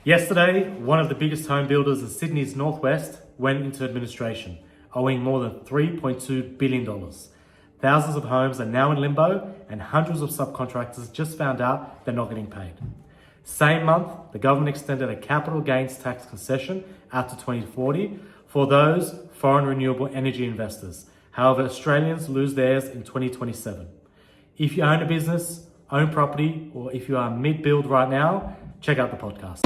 Yesterday, one of the biggest home builders in Sydney's northwest went into administration, owing more than $3.2 billion. Thousands of homes are now in limbo, and hundreds of subcontractors just found out they're not getting paid. Same month, the government extended a capital gains tax concession out to 2040 for those foreign renewable energy investors. However, Australians lose theirs in 2027. If you own a business, own property, or if you are mid-build right now, check out the podcast.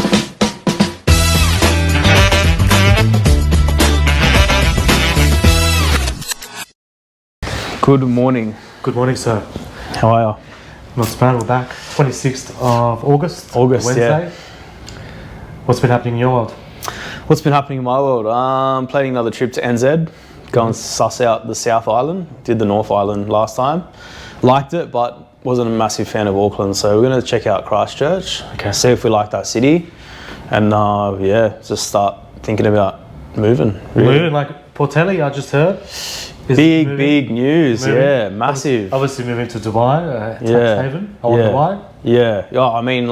Good morning. Good morning, sir. How are you? Not so bad, we're back. 26th of August. August, Wednesday. yeah. What's been happening in your world? What's been happening in my world? Planning another trip to NZ. Go and suss out the South Island. Did the North Island last time. Liked it, but wasn't a massive fan of Auckland. So we're going to check out Christchurch. Okay. See if we like that city. And just start thinking about moving. Really. Moving, like Portelli, I just heard. Big news, moving. yeah, massive. Obviously moving to Dubai, tax haven. I wonder yeah. why. Yeah, I mean,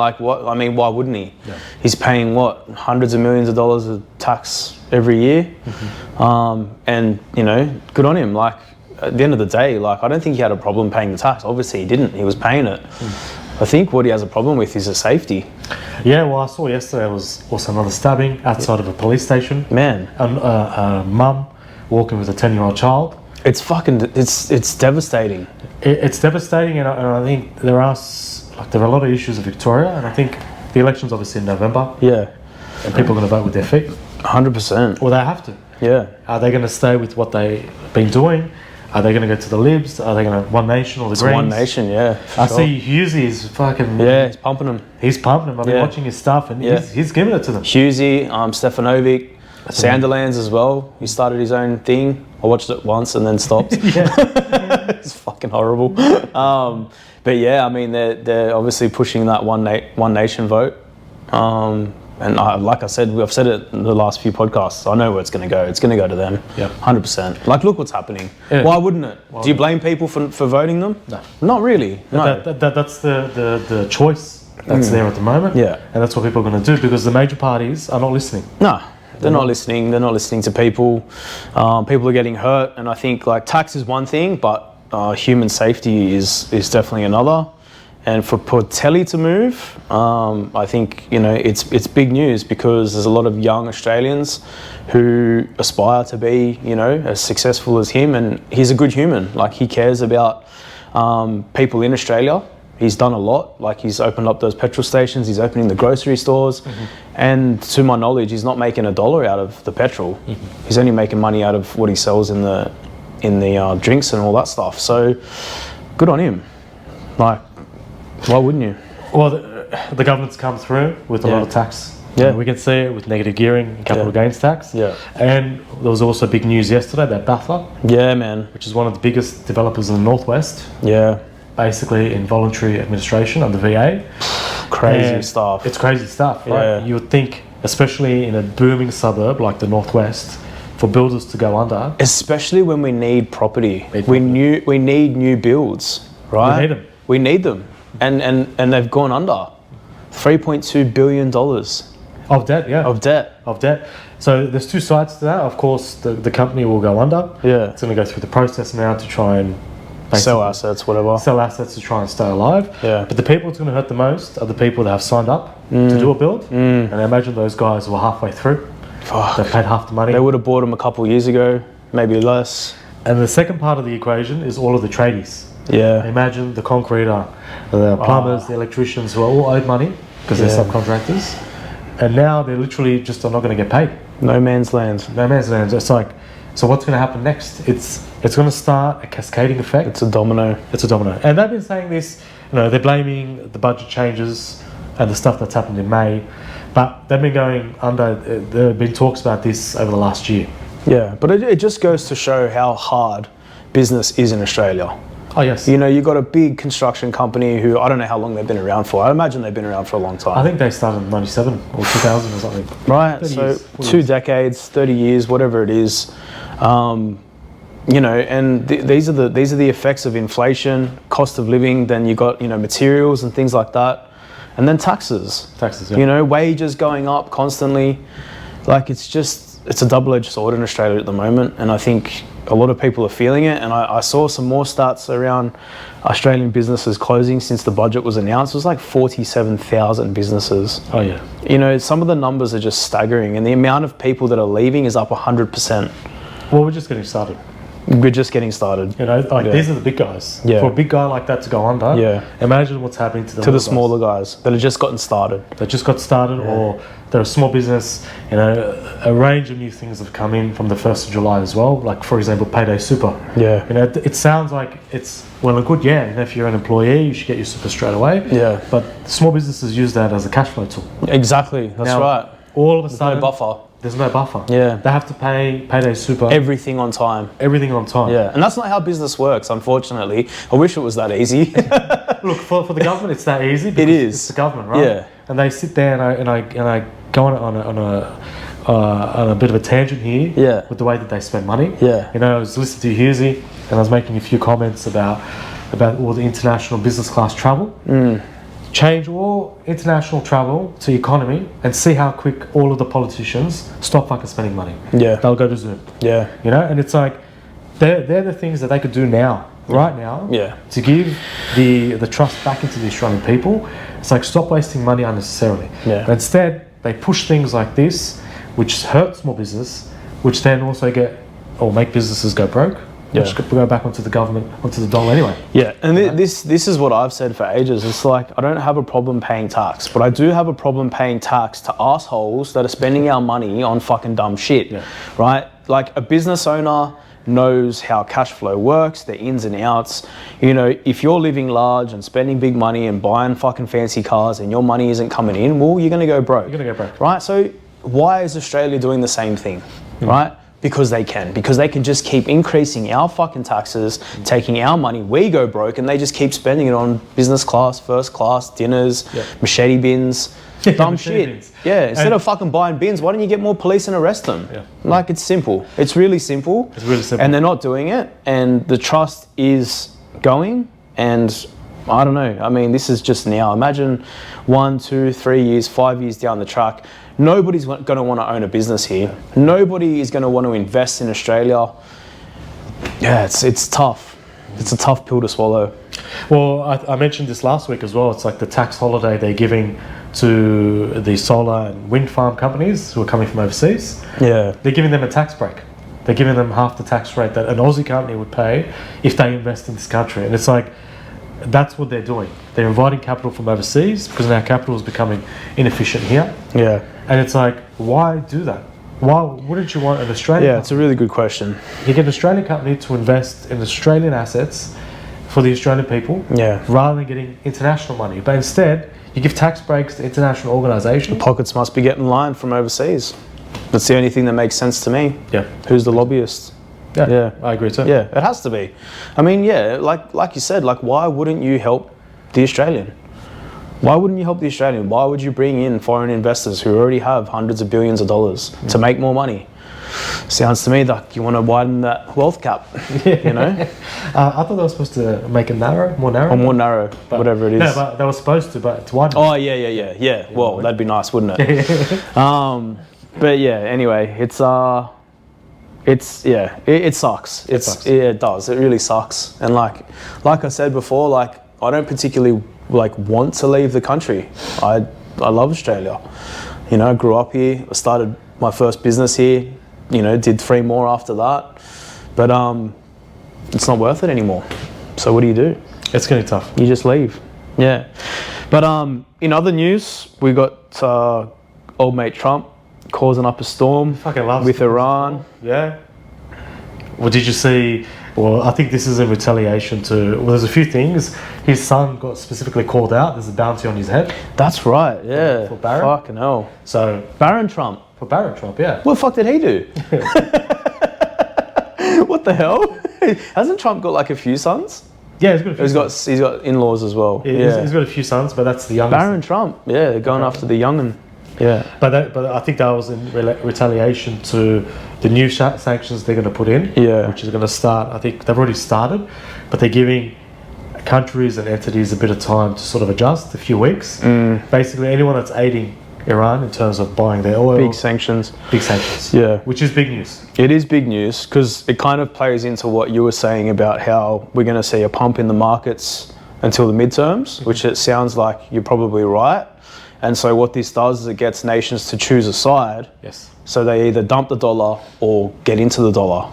why wouldn't he? Yeah. He's paying hundreds of millions of dollars of tax every year, and good on him. Like at the end of the day, I don't think he had a problem paying the tax. Obviously, he didn't. He was paying it. I think what he has a problem with is the safety. Yeah, well, I saw yesterday was also another stabbing outside of a police station. Man, a mum walking with a 10-year-old child. It's devastating. It's devastating, and I think there are a lot of issues in Victoria, and I think the election's obviously in November. Yeah, and people are going to vote with their feet. 100%. Well, they have to. Yeah. Are they going to stay with what they've been doing? Are they going to go to the Libs? Are they going to One Nation or the Greens? One Nation, yeah. I see Hughesy is fucking... Yeah, he's pumping them. He's pumping them. I've been watching his stuff, and he's giving it to them. Hughesy, Stefanovic, Sanderlands as well. He started his own thing. I watched it once and then stopped. It's fucking horrible. But yeah, I mean, they're obviously pushing that One Nation vote. And like I said, I've said it in the last few podcasts. I know where it's going to go. It's going to go to them. Yeah, 100%. Look what's happening. Yeah. Why wouldn't it? Do you blame people for voting them? No, not really. No. That's the choice that's there at the moment. Yeah, and that's what people are going to do because the major parties are not listening. No. They're not listening. They're not listening to people. People are getting hurt, and I think tax is one thing, but human safety is definitely another. And for Portelli to move, I think it's big news because there's a lot of young Australians who aspire to be as successful as him, and he's a good human. He cares about people in Australia. He's done a lot. He's opened up those petrol stations. He's opening the grocery stores, and to my knowledge, he's not making $1 out of the petrol. He's only making money out of what he sells in the drinks and all that stuff. So, good on him. Why wouldn't you? Well, the government's come through with a lot of tax. Yeah, we can see it with negative gearing and capital gains tax. Yeah, and there was also big news yesterday about Bathla. Yeah, man. Which is one of the biggest developers in the northwest. Yeah. Basically in voluntary administration under VA. Crazy stuff. It's crazy stuff, right? Yeah. You would think, especially in a booming suburb like the northwest, for builders to go under. Especially when we need property. We need new builds, right? We need them. We need them. And they've gone under. $3.2 billion. Of debt, yeah. Of debt. So there's two sides to that. Of course, the company will go under. Yeah. It's going to go through the process now to try and sell assets, whatever. Sell assets to try and stay alive. Yeah. But the people it's going to hurt the most are the people that have signed up to do a build. And I imagine those guys were halfway through. Fuck. They paid half the money. They would have bought them a couple of years ago, maybe less. And the second part of the equation is all of the tradies. Yeah. Imagine the concreter, the plumbers, the electricians who are all owed money because they're subcontractors. And now they're literally just are not going to get paid. No man's land. It's so what's going to happen next? It's going to start a cascading effect. It's a domino. And they've been saying this, they're blaming the budget changes and the stuff that's happened in May. But they've been going under, there have been talks about this over the last year. Yeah, but it just goes to show how hard business is in Australia. Oh, yes. You've got a big construction company who, I don't know how long they've been around for. I imagine they've been around for a long time. I think they started in 97 or 2000 or something. Right, so 2 decades, 30 years, whatever it is. These are the effects of inflation, cost of living, then you got, materials and things like that. And then taxes. Taxes, yeah. You know, wages going up constantly. Like, it's a double-edged sword in Australia at the moment. And I think a lot of people are feeling it. And I saw some more stats around Australian businesses closing since the budget was announced. It was like 47,000 businesses. Oh, yeah. You know, some of the numbers are just staggering. And the amount of people that are leaving is up 100%. Well, we're just getting started. We're just getting started. You know, like these are the big guys. Yeah. For a big guy like that to go under, imagine what's happening to the smaller guys that have just gotten started. They just got started, or they're a small business. You know, a range of new things have come in from the 1st of July as well. Like, for example, Payday Super. Yeah. You know, it sounds like it's well and good. Yeah, you know, if you're an employee, you should get your super straight away. Yeah. But small businesses use that as a cash flow tool. Exactly. That's Now, right. All of a sudden, no buffer. There's no buffer. Yeah. They have to pay Payday Super. Everything on time. Everything on time. Yeah. And that's not how business works, unfortunately. I wish it was that easy. Look, for the government, it's that easy. It is. It's the government, right? Yeah. And they sit there and I go on a bit of a tangent here. Yeah. With the way that they spend money. Yeah. You know, I was listening to Hughesy and I was making a few comments about all the international business class travel. Change all international travel to economy and see how quick all of the politicians stop fucking spending money. Yeah. They'll go to Zoom. Yeah. You know, and it's like they're the things that they could do now, right now, to give the trust back into the Australian people. It's like, stop wasting money unnecessarily. Yeah. But instead, they push things like this, which hurt small business, which then also make businesses go broke. Which could go back onto the government, onto the dollar anyway. Yeah, and this is what I've said for ages. It's like, I don't have a problem paying tax, but I do have a problem paying tax to assholes that are spending our money on fucking dumb shit, right? Like, a business owner knows how cash flow works, the ins and outs. You know, if you're living large and spending big money and buying fucking fancy cars and your money isn't coming in, well, you're going to go broke. You're going to go broke. Right? So why is Australia doing the same thing, right? Because they can just keep increasing our fucking taxes, taking our money, we go broke, and they just keep spending it on business class, first class, dinners, machete bins, dumb shit. Bins. Yeah, instead of fucking buying bins, why don't you get more police and arrest them? Yeah. Like, it's simple. It's really simple. It's really simple. And they're not doing it, and the trust is going, and I don't know. I mean, this is just now. Imagine 1, 2, 3 years, 5 years down the track, nobody's going to want to own a business here. Nobody is going to want to invest in Australia. Yeah, it's tough. It's a tough pill to swallow. Well, I mentioned this last week as well. It's like the tax holiday they're giving to the solar and wind farm companies who are coming from overseas. Yeah. They're giving them a tax break. They're giving them half the tax rate that an Aussie company would pay if they invest in this country. And it's like, that's what they're doing. They're inviting capital from overseas because now capital is becoming inefficient here. Yeah. And it's like, why do that? Why wouldn't you want an Australian company? It's a really good question. You get an Australian company to invest in Australian assets for the Australian people, rather than getting international money. But instead, you give tax breaks to international organisations. The pockets must be getting lined from overseas. That's the only thing that makes sense to me. Yeah. Who's the lobbyist? Yeah, I agree too. Yeah, it has to be. I mean, yeah, like you said, like, why wouldn't you help the Australian? Why wouldn't you help the Australian? Why would you bring in foreign investors who already have hundreds of billions of dollars to make more money? Sounds to me like you want to widen that wealth gap, you know? I thought they were supposed to make it more narrow. Or more narrow, whatever it is. No, but they were supposed to, but it's wide. Oh, yeah. Well, that'd be nice, wouldn't it? But yeah, anyway, it sucks. It does. It really sucks. And like I said before, like, I don't particularly want to leave the country. I love Australia. You know, I grew up here. I started my first business here. You know, did 3 more after that. But it's not worth it anymore. So what do you do? It's getting tough. You just leave. Yeah. But in other news, we got old mate Trump causing up a storm with Iran. Yeah. Well, did you see? Well, I think this is in retaliation to. Well, there's a few things. His son got specifically called out. There's a bounty on his head. That's right. Yeah. For Barron. Fucking hell. So Barron Trump. For Barron Trump, yeah. What the fuck did he do? What the hell? Hasn't Trump got like a few sons? Yeah, he's got in-laws as well. Yeah. He's got a few sons, but that's the youngest. Barron Trump. Yeah, they're going after the young'un. Yeah. But I think that was in retaliation to the new sanctions they're going to put in. Yeah. Which is going to start. I think they've already started, but they're giving countries and entities a bit of time to sort of adjust, a few weeks. Basically, anyone that's aiding Iran in terms of buying their oil. Big sanctions. Yeah. Which is big news. It is big news because it kind of plays into what you were saying about how we're going to see a pump in the markets until the midterms, which it sounds like you're probably right. And so what this does is it gets nations to choose a side. Yes. So they either dump the dollar or get into the dollar.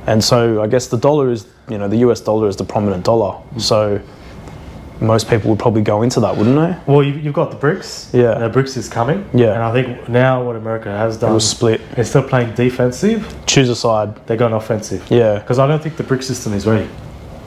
And so I guess the dollar is, the US dollar is the prominent dollar. So most people would probably go into that, wouldn't they? Well, you've got the BRICS. Yeah. The BRICS is coming. Yeah. And I think now what America has done... It was split. Instead of playing defensive... Choose a side. They're going offensive. Yeah. Because I don't think the BRICS system is ready.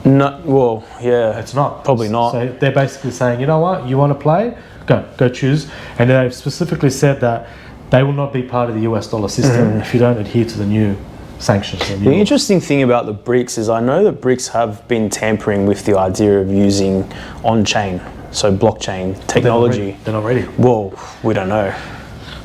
No, well, yeah. It's not. Probably not. So they're basically saying, you know what, you want to play? Go choose. And they've specifically said that they will not be part of the US dollar system if you don't adhere to the new sanctions. The interesting thing about the BRICS is I know that BRICS have been tampering with the idea of using on-chain, so blockchain technology. They're not ready. Well, we don't know.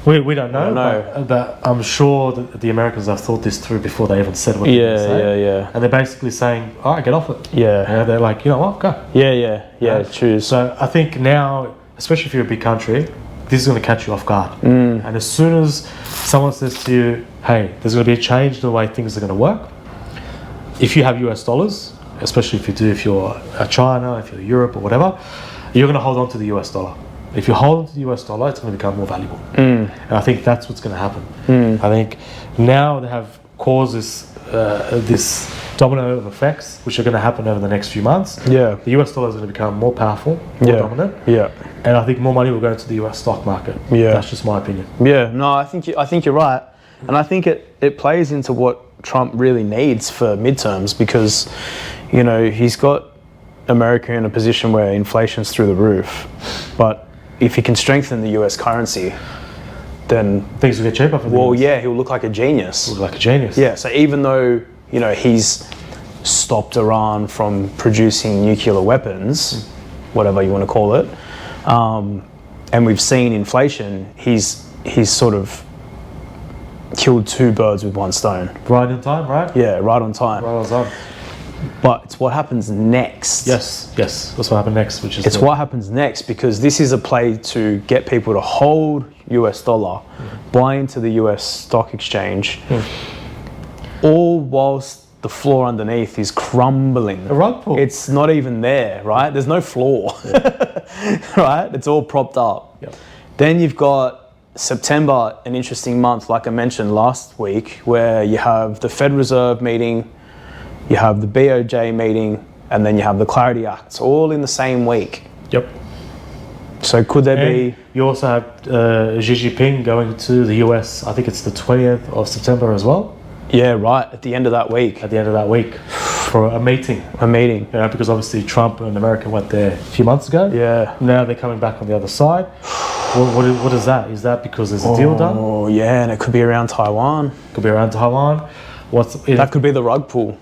We don't know. But I'm sure that the Americans have thought this through before they even said what they're saying. Yeah. And they're basically saying, all right, get off it. Yeah. And they're like, you know what, go. Yeah, choose. So I think now, especially if you're a big country, this is going to catch you off guard. And as soon as someone says to you, hey, there's going to be a change in the way things are going to work, if you have US dollars, especially if you're China, if you're Europe or whatever, you're going to hold on to the US dollar. If you hold on to the US dollar, it's going to become more valuable. And I think that's what's going to happen. I think now they have caused this domino of effects, which are going to happen over the next few months. Yeah. The US dollar is going to become more powerful, more dominant. Yeah. And I think more money will go into the US stock market. Yeah. That's just my opinion. Yeah, no, I think you're right. And I think it plays into what Trump really needs for midterms because, he's got America in a position where inflation's through the roof. But if he can strengthen the US currency, then things will get cheaper for the US. Yeah, he'll look like a genius. Look like a genius. Yeah, so even though, he's stopped Iran from producing nuclear weapons, whatever you want to call it, and we've seen inflation, he's sort of killed two birds with one stone. Right on time, right? Yeah, right on time. Right on time. But it's what happens next. Yes. That's what happened next, which is... It's what happens next because this is a play to get people to hold US dollar, buy into the US stock exchange, all whilst the floor underneath is crumbling. A rug pull. It's not even there, right? There's no floor, right? It's all propped up. Yep. Then you've got September, an interesting month, like I mentioned last week, where you have the Fed Reserve meeting, you have the BOJ meeting, and then you have the Clarity Acts, all in the same week. Yep. So could there be... You also have Xi Jinping going to the US, I think it's the 20th of September as well. Yeah, right, at the end of that week. At the end of that week, for a meeting. Because obviously Trump and America went there a few months ago. Yeah. Now they're coming back on the other side. What is that? Is that because there's a deal done? Oh, yeah, and it could be around Taiwan. Could be around Taiwan. That could be the rug pull.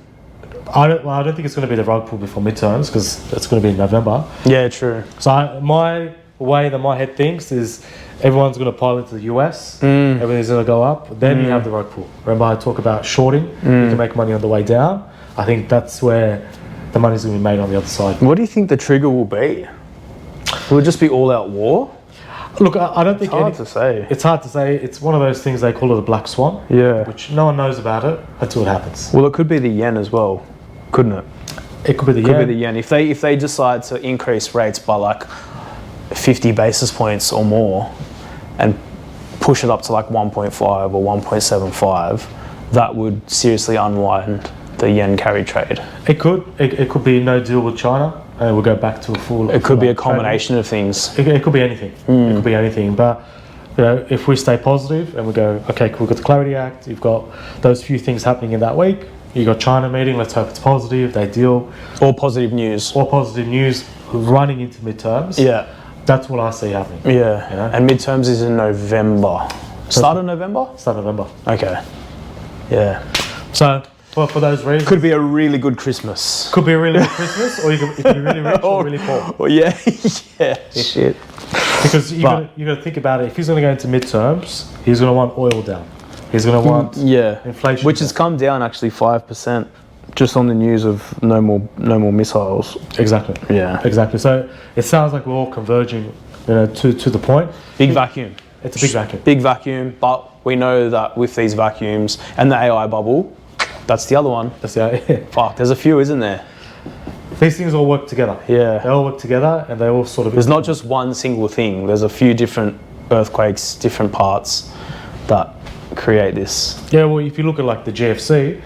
I don't think it's going to be the rug pull before midterms because it's going to be in November. Yeah, true. So my way that my head thinks is everyone's going to pile into the US, everything's going to go up, then you have the rug pull. Remember I talk about shorting, you can make money on the way down. I think that's where the money's going to be made on the other side. What do you think the trigger will be? Will it just be all-out war? Look, I don't think... It's hard to say. It's hard to say. It's one of those things they call it a black swan. Yeah. Which no one knows about it until it happens. Well, it could be the yen as well, couldn't it? It could be the yen. Could be the yen. If they decide to increase rates by like 50 basis points or more and push it up to like 1.5 or 1.75, that would seriously unwind the yen carry trade. It could. It could be no deal with China. And we'll go back to a full... It could be a combination of things. It could be anything. It could be anything. But, if we stay positive and we go, okay, cool, we've got the Clarity Act, you've got those few things happening in that week, you've got China meeting, let's hope it's positive, they deal. Or positive news. Running into midterms. Yeah. That's what I see happening. Yeah. And midterms is in November. Start of November? Start of November. Okay. Yeah. So... Well, for those reasons... Could be a really good Christmas. Could be a really good Christmas, or you could be really rich or really poor. Well, yeah, shit. Because you got to think about it. If he's going to go into midterms, he's going to want oil down. He's going to want inflation which has come down actually 5%. just on the news of no more missiles. Exactly. Yeah. Exactly. So it sounds like we're all converging, to the point. Big vacuum. It's a big vacuum. Big vacuum, but we know that with these vacuums and the AI bubble, that's the other one. That's the Fuck, there's a few, isn't there? These things all work together. Yeah. They all work together, and they all sort of. There's not just one single thing. There's a few different earthquakes, different parts that create this. Yeah. Well, if you look at like the GFC,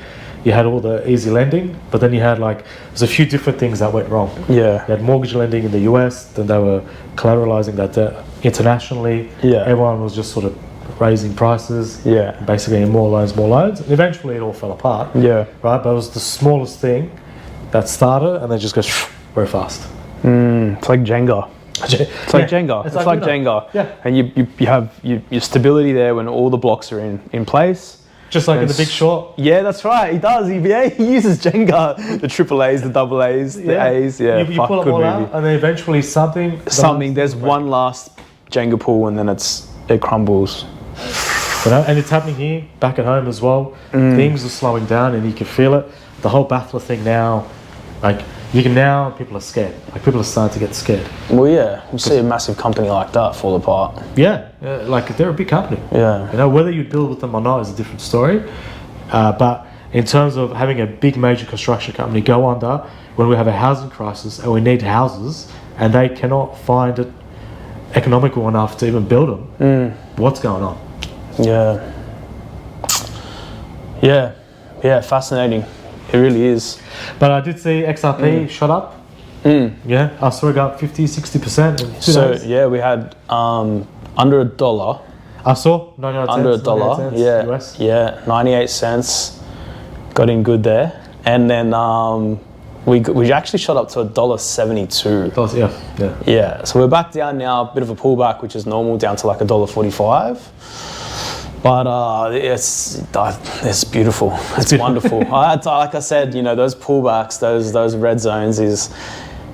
you had all the easy lending, but then you had there's a few different things that went wrong. Yeah. You had mortgage lending in the US, then they were collateralizing that debt internationally. Yeah. Everyone was just sort of raising prices. Yeah. Basically, more loans. And eventually, it all fell apart. Yeah. Right, but it was the smallest thing that started, and then just goes very fast. It's like Jenga. It's like Jenga. It's like Jenga. Yeah. And you have your stability there when all the blocks are in place. Just like in The Big Short. Yeah, that's right. He does. He uses Jenga. The triple A's, the double A's, the A's. Yeah. You pull them all out, and then eventually something. There's one last Jenga pull, and then it crumbles. And it's happening here, back at home as well. Things are slowing down, and you can feel it. The whole Bathla thing now, people are scared. Like, people are starting to get scared. Well, yeah, you see a massive company like that fall apart. Yeah, like they're a big company. Yeah. Whether you build with them or not is a different story. But in terms of having a big major construction company go under when we have a housing crisis and we need houses and they cannot find it economical enough to even build them, what's going on? Yeah. Yeah, fascinating. It really is. But I did see XRP shot up. Yeah, I saw it go up 50-60% in 2 days. Yeah, we had under $1. I saw 99 Under cents, $1, 98 yeah, US. yeah, 98 cents. Got in good there, and then we actually shot up to $1.72. Yeah. Yeah, so we're back down now, a bit of a pullback, which is normal, down to like $1.45. But it's beautiful. It's wonderful. Like I said, those pullbacks, those red zones is,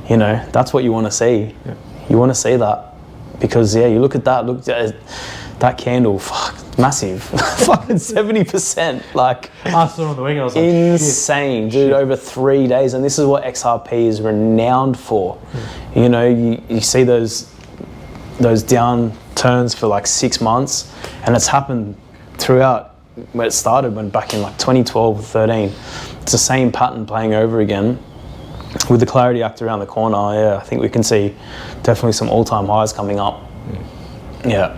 that's what you want to see. Yeah. You want to see that because you look at that candle, fuck, massive, fucking 70%. Like, I saw it on the wing. I was like, insane, dude. Over 3 days, and this is what XRP is renowned for. You see those downturns for like 6 months, and it's happened throughout where it started, when back in like 2012 or 13. It's the same pattern playing over again. With the Clarity Act around the corner, I think we can see definitely some all-time highs coming up. Yeah.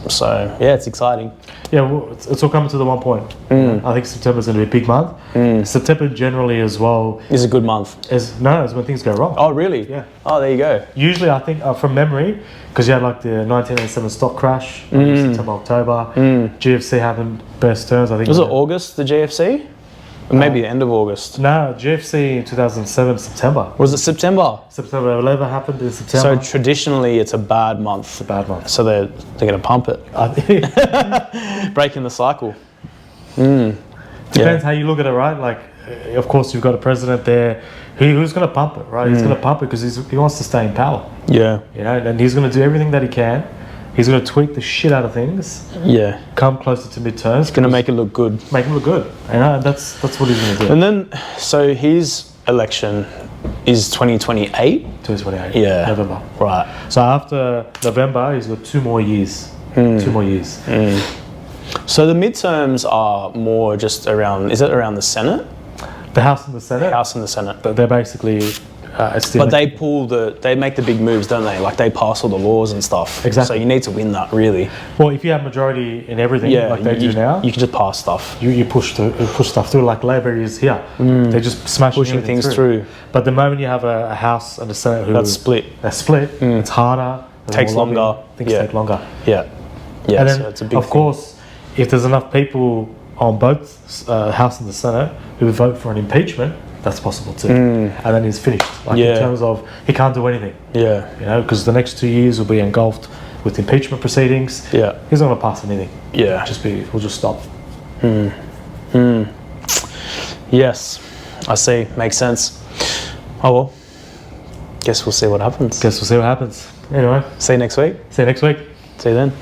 So it's exciting. Yeah, well, it's all coming to the one point. I think September's going to be a big month. September generally as well is a good month. Is when things go wrong. Oh, really? Yeah. Oh, there you go. Usually, I think from memory, because you had like the 1987 stock crash, September, October. GFC happened best terms. I think. Was it August, the GFC? Maybe the end of August. No, GFC in 2007, September. Was it September? September 11 happened in September. So traditionally, it's a bad month. It's a bad month. So they're going to pump it. Breaking the cycle. Depends how you look at it, right? Like, of course, you've got a president there who's going to pump it, right? He's going to pump it because he wants to stay in power. Yeah. And he's going to do everything that he can. He's going to tweak the shit out of things. Yeah. Come closer to midterms. He's going to make it look good. Make it look good. And that's what he's going to do. And then, so his election is 2028? 2028. Yeah. November. Right. So after November, he's got 2 more years. 2 more years. So the midterms are more just around, is it around the Senate? The House and the Senate? House and the Senate. They're basically... but they make the big moves, don't they? Like, they pass all the laws and stuff. Exactly. So you need to win that, really. Well, if you have majority in everything, like they do now, you can just pass stuff. You push stuff through, like Labor is here. They're just pushing things through. But the moment you have a House and a Senate that's split, it's harder. Takes longer. Things take longer. Yeah. And then, so it's a big thing. Course, if there's enough people on both House and the Senate who vote for an impeachment, that's possible too. And then he's finished. Like, in terms of, he can't do anything. Yeah. Because the next 2 years will be engulfed with impeachment proceedings. Yeah. He's not going to pass anything. Yeah. We'll just stop. Yes. I see. Makes sense. Oh well. Guess we'll see what happens. Anyway. See you next week. See you next week. See you then.